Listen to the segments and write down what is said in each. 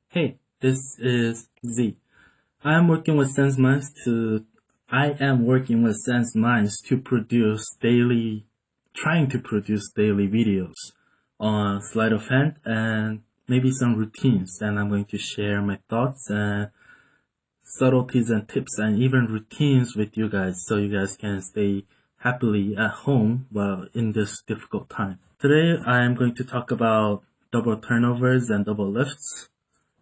Hey, this is Z. I am working with SansMinds to trying to produce daily videos on sleight of hand and maybe some routines. And I'm going to share my thoughts and subtleties and tips and even routines with you guys so you guys can stay happily at home while in this difficult time. Today I am going to talk about double turnovers and double lifts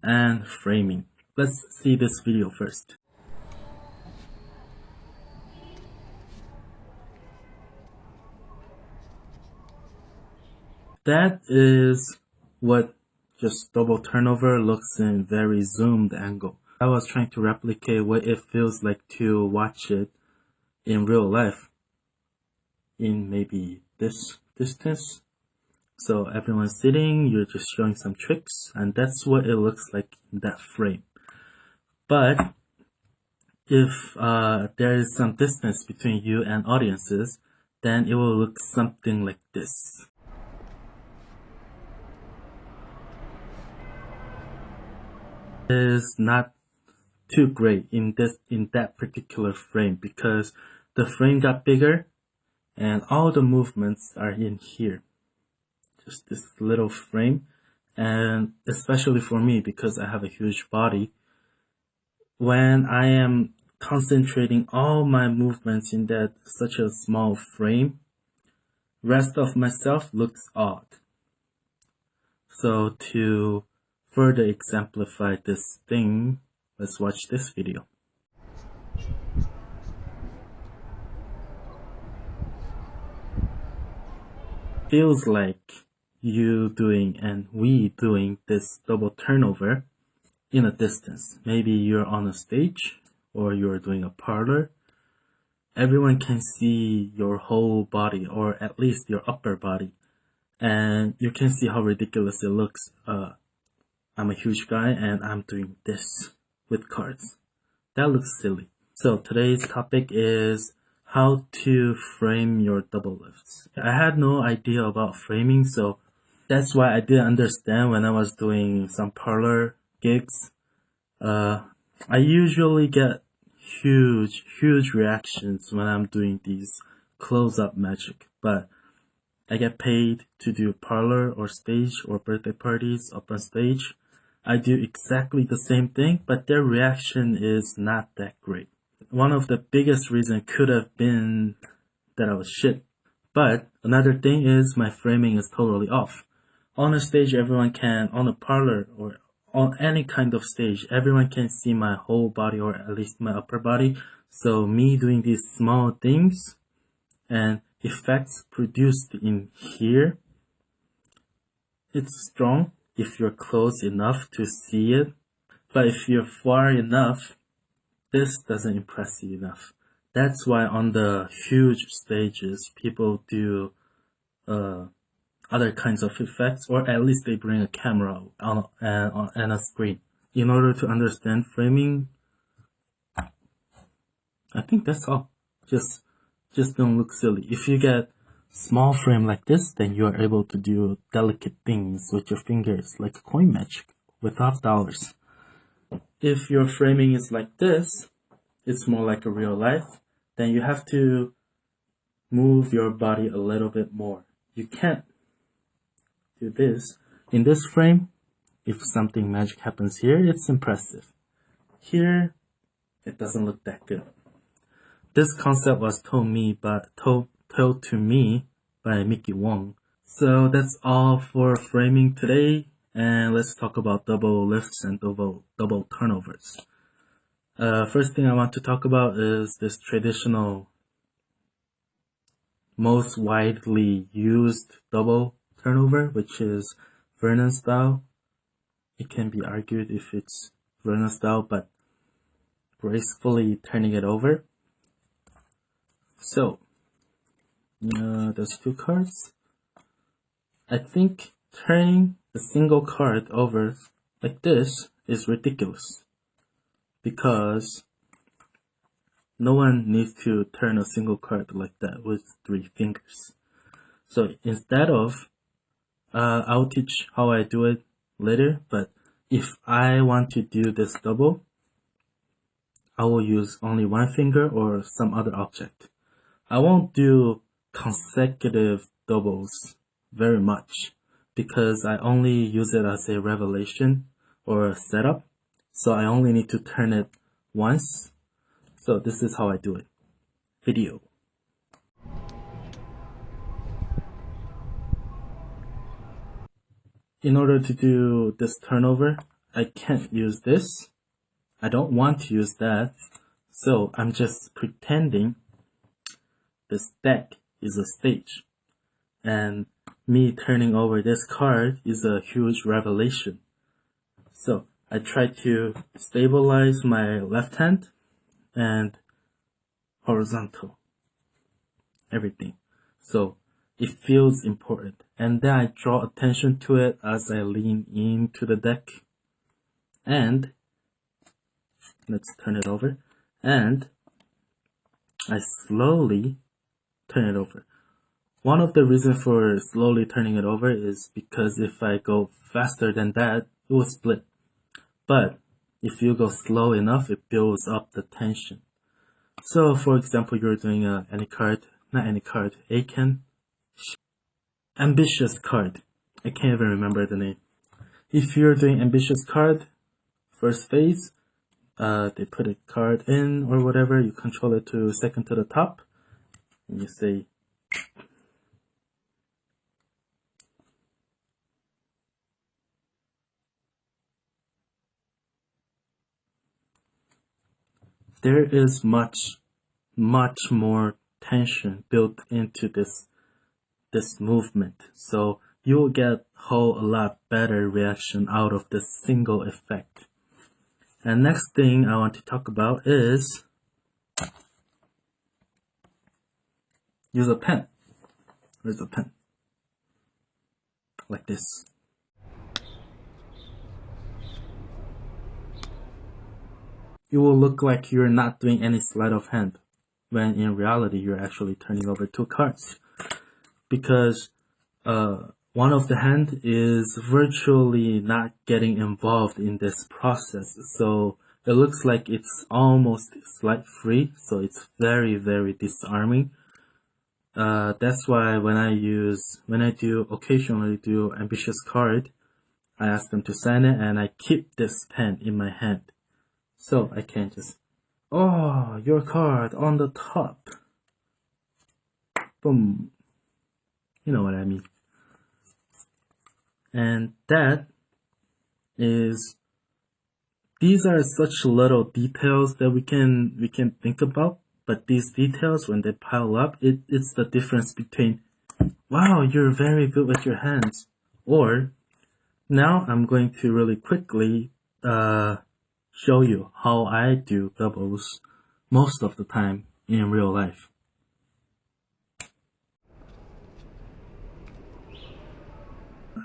and framing. Let's see this video first. That is what just double turnover looks in very zoomed angle. I was trying to replicate what it feels like to watch it in real life in maybe this distance. So everyone's sitting, you're just showing some tricks, and that's what it looks like in that frame. But if there is some distance between you and audiences, then it will look something like this. It is not too great in that particular frame because the frame got bigger and all the movements are in here. Just this little frame, and especially for me because I have a huge body, when I am concentrating all my movements in that such a small frame, rest of myself looks odd. So to further exemplify this thing, let's watch this video. Feels like you doing and we doing this double turnover in a distance. Maybe you're on a stage or you're doing a parlor. Everyone can see your whole body or at least your upper body. And you can see how ridiculous it looks. I'm a huge guy and I'm doing this with cards. That looks silly. So today's topic is how to frame your double lifts. I had no idea about framing, so that's why I didn't understand when I was doing some parlor gigs. I usually get huge reactions when I'm doing these close-up magic, but I get paid to do parlor or stage or birthday parties up on stage. I do exactly the same thing, but their reaction is not that great. One of the biggest reasons could have been that I was shit. But another thing is my framing is totally off. On a stage, everyone can, on a parlor or on any kind of stage, everyone can see my whole body or at least my upper body. So me doing these small things and effects produced in here, it's strong if you're close enough to see it. But if you're far enough, this doesn't impress you enough. That's why on the huge stages, people do other kinds of effects, or at least they bring a camera and a screen. In order to understand framing, I think that's all. Just don't look silly. If you get small frame like this, then you are able to do delicate things with your fingers, like coin magic without dollars. If your framing is like this, it's more like a real life, then you have to move your body a little bit more. You can't do this. In this frame, if something magic happens here, it's impressive. Here, it doesn't look that good. This concept was told to me by Mickey Wong. So that's all for framing today, and let's talk about double lifts and double turnovers. First thing I want to talk about is this traditional, most widely used double turnover, which is Vernon style. It can be argued if it's Vernon style, but gracefully turning it over. So, there's two cards. I think turning a single card over like this is ridiculous because no one needs to turn a single card like that with 3 fingers. So instead of, I'll teach how I do it later, but if I want to do this double, I will use only one finger or some other object. I won't do consecutive doubles very much because I only use it as a revelation or a setup. So I only need to turn it once. So this is how I do it. Video. In order to do this turnover, I can't use this. I don't want to use that. So I'm just pretending this deck is a stage. And me turning over this card is a huge revelation. So I try to stabilize my left hand and horizontal, everything. So it feels important. And then I draw attention to it as I lean into the deck. And let's turn it over. And I slowly turn it over. One of the reasons for slowly turning it over is because if I go faster than that, it will split. But if you go slow enough, it builds up the tension. So for example, you're doing ambitious card. I can't even remember the name. If you're doing ambitious card, first phase, they put a card in or whatever, you control it to second to the top, and you say, there is much more tension built into this movement. So you will get a lot better reaction out of this single effect. And next thing I want to talk about is use a pen. Where's a pen? Like this. It will look like you're not doing any sleight of hand, when in reality you're actually turning over two cards. Because one of the hand is virtually not getting involved in this process. So it looks like it's almost sleight free. So it's very, very disarming. That's why when I occasionally do ambitious card, I ask them to sign it and I keep this pen in my hand. So I can just, oh, your card on the top. Boom. You know what I mean. And these are such little details that we can think about, but these details, when they pile up, it's the difference between, wow, you're very good with your hands, or now I'm going to really quickly show you how I do doubles most of the time in real life.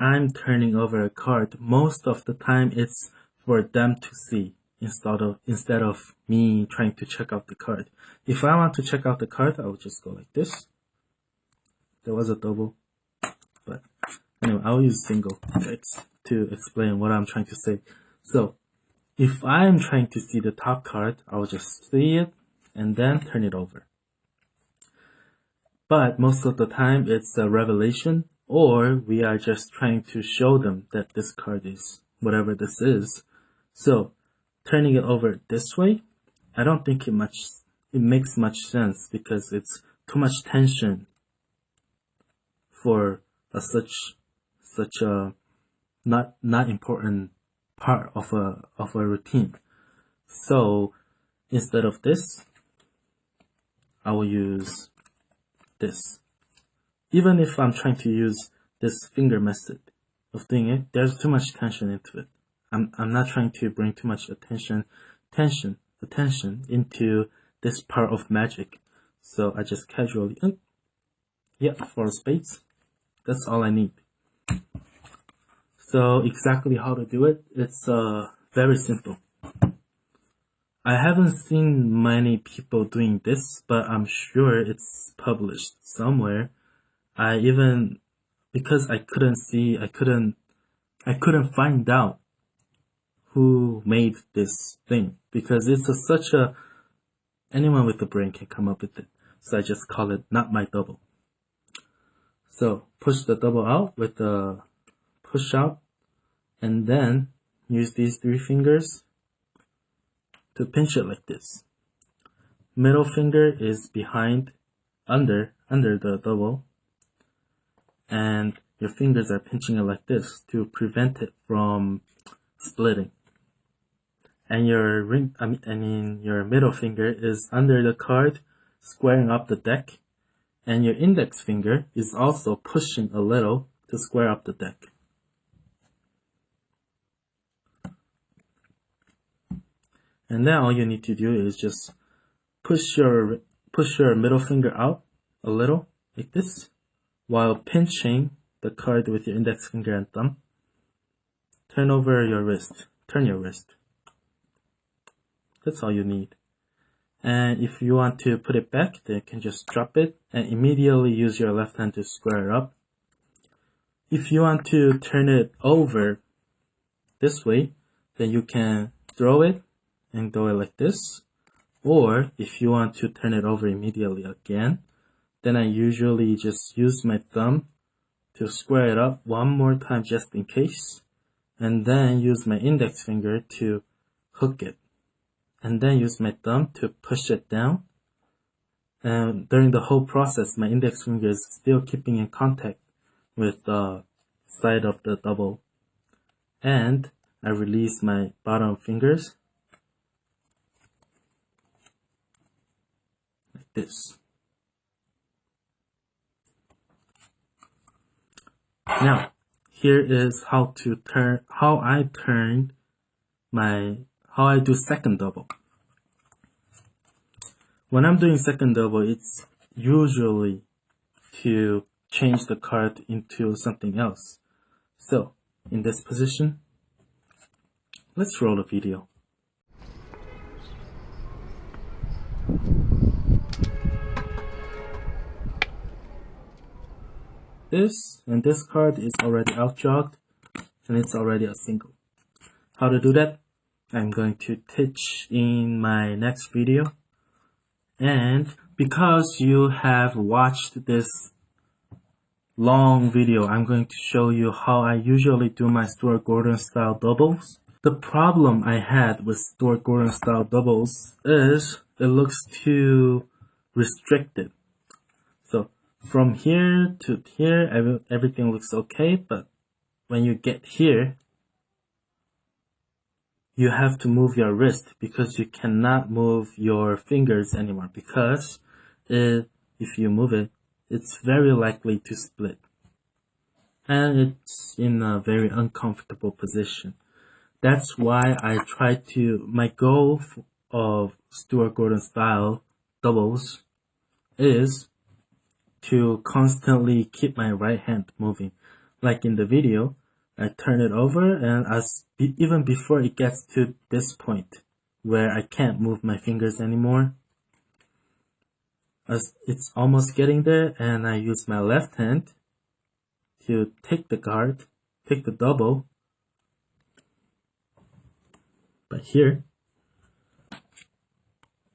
I'm turning over a card, most of the time it's for them to see instead of me trying to check out the card. If I want to check out the card, I will just go like this. There was a double, but anyway, I'll use single to explain what I'm trying to say. So if I'm trying to see the top card, I'll just see it and then turn it over. But most of the time it's a revelation, or we are just trying to show them that this card is whatever this is. So turning it over this way, I don't think it makes much sense because it's too much tension for such a not important part of a routine. So instead of this, I will use this. Even if I'm trying to use this finger method of doing it, there's too much tension into it. I'm not trying to bring too much attention into this part of magic. So I just casually, yeah, 4 spades. That's all I need. So exactly how to do it, it's very simple. I haven't seen many people doing this, but I'm sure it's published somewhere. Because I couldn't find out who made this thing, because it's anyone with a brain can come up with it. So I just call it not my double. So push the double out with the push out, and then use these 3 fingers to pinch it like this. Middle finger is behind, under the double, and your fingers are pinching it like this to prevent it from splitting. And your your middle finger is under the card, squaring up the deck, and your index finger is also pushing a little to square up the deck. And then all you need to do is just push your middle finger out a little, like this, while pinching the card with your index finger and thumb. Turn over your wrist. Turn your wrist. That's all you need. And if you want to put it back, then you can just drop it and immediately use your left hand to square it up. If you want to turn it over this way, then you can throw it and do it like this. Or if you want to turn it over immediately again, then I usually just use my thumb to square it up one more time just in case, and then use my index finger to hook it, and then use my thumb to push it down. And during the whole process, my index finger is still keeping in contact with the side of the double, and I release my bottom fingers like this. Now, here is how I do second double. When I'm doing second double, it's usually to change the card into something else. So, in this position, let's roll a video. This card is already outjogged, and it's already a single. How to do that? I'm going to teach in my next video. And because you have watched this long video, I'm going to show you how I usually do my Stuart Gordon style doubles. The problem I had with Stuart Gordon style doubles is it looks too restricted. So from here to here, everything looks okay, but when you get here, you have to move your wrist because you cannot move your fingers anymore, because if you move it, it's very likely to split. And it's in a very uncomfortable position. That's why my goal of Stuart Gordon style doubles is to constantly keep my right hand moving. Like in the video, I turn it over, and even before it gets to this point where I can't move my fingers anymore, as it's almost getting there, and I use my left hand to take the card, take the double, right here,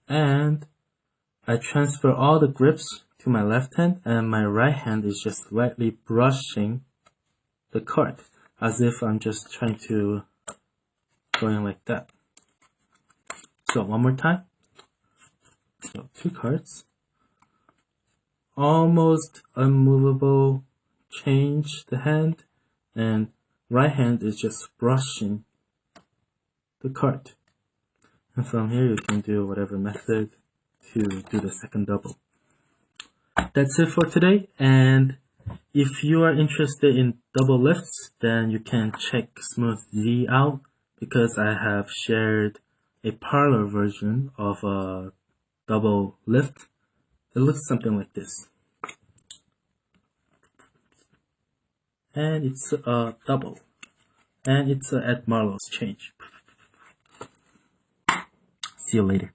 and I transfer all the grips to my left hand, and my right hand is just lightly brushing the card, as if I'm just trying to go in like that. So one more time. So 2 cards. Almost unmovable, change the hand, and right hand is just brushing the card. And from here you can do whatever method to do the second double. That's it for today, and if you are interested in double lifts, then you can check SansMinds out, because I have shared a parlor version of a double lift. It looks something like this. And it's a double. And it's at Marlowe's change. See you later.